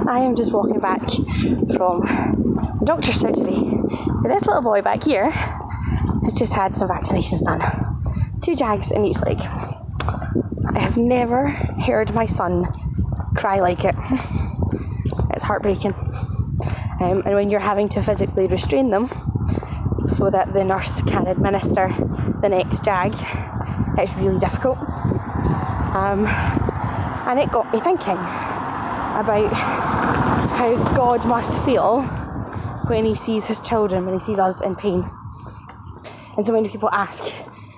I am just walking back from the doctor's surgery. This little boy back here has just had some vaccinations done. 2 jags in each leg. I have never heard my son cry like it. It's heartbreaking. And when you're having to physically restrain them so that the nurse can administer the next jag, it's really difficult. And it got me thinking about how God must feel when he sees his children, when he sees us in pain. And so many people ask,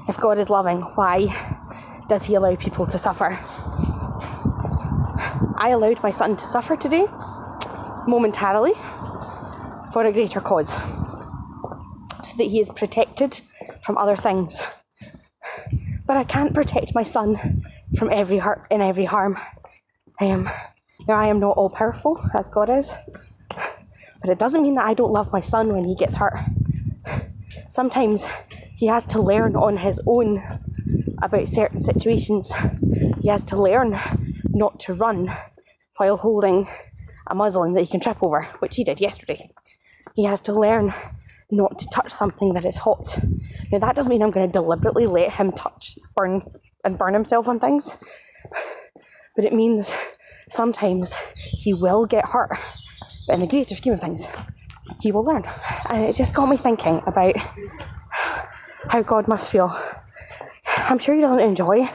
if God is loving, why does he allow people to suffer? I allowed my son to suffer today, momentarily, for a greater cause, so that he is protected from other things. But I can't protect my son from every hurt and every harm. Now, I am not all powerful as God is, but it doesn't mean that I don't love my son when he gets hurt. Sometimes he has to learn on his own about certain situations. He has to learn not to run while holding a muslin that he can trip over, which he did yesterday. He has to learn not to touch something that is hot. Now, that doesn't mean I'm going to deliberately let him burn himself on things, but it means sometimes he will get hurt, but in the greater scheme of things, he will learn. And it just got me thinking about how God must feel. I'm sure he doesn't enjoy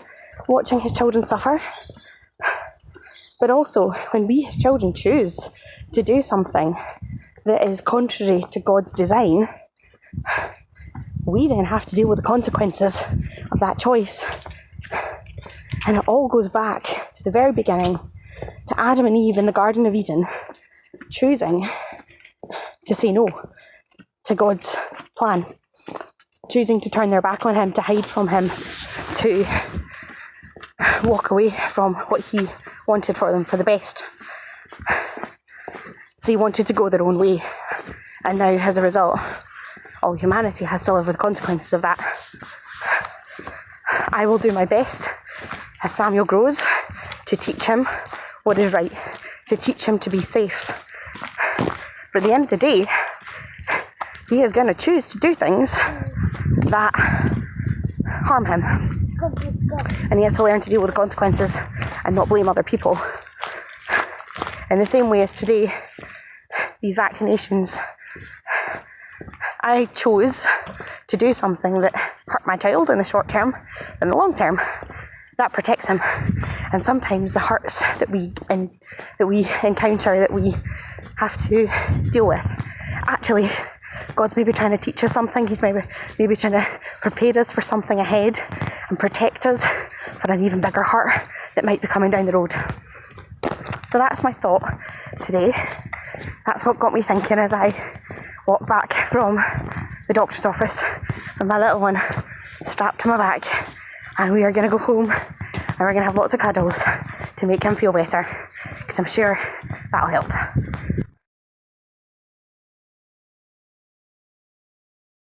watching his children suffer, but also when we, his children, choose to do something that is contrary to God's design, we then have to deal with the consequences of that choice. And it all goes back to the very beginning, to Adam and Eve in the Garden of Eden, choosing to say no to God's plan, choosing to turn their back on him, to hide from him, to walk away from what he wanted for them for the best. They wanted to go their own way, and now as a result, all humanity has to live with the consequences of that. I will do my best as Samuel grows to teach him what is right, to teach him to be safe. But at the end of the day, he is going to choose to do things that harm him. And he has to learn to deal with the consequences and not blame other people. In the same way as today, these vaccinations, I chose to do something that hurt my child in the short term. In the long term, that protects him. And sometimes the hurts that we encounter, that we have to deal with, actually, God's maybe trying to teach us something. He's maybe trying to prepare us for something ahead and protect us for an even bigger hurt that might be coming down the road. So that's my thought today. That's what got me thinking as I walked back from the doctor's office with my little one strapped to my back. And we are going to go home and we're going to have lots of cuddles to make him feel better, because I'm sure that'll help.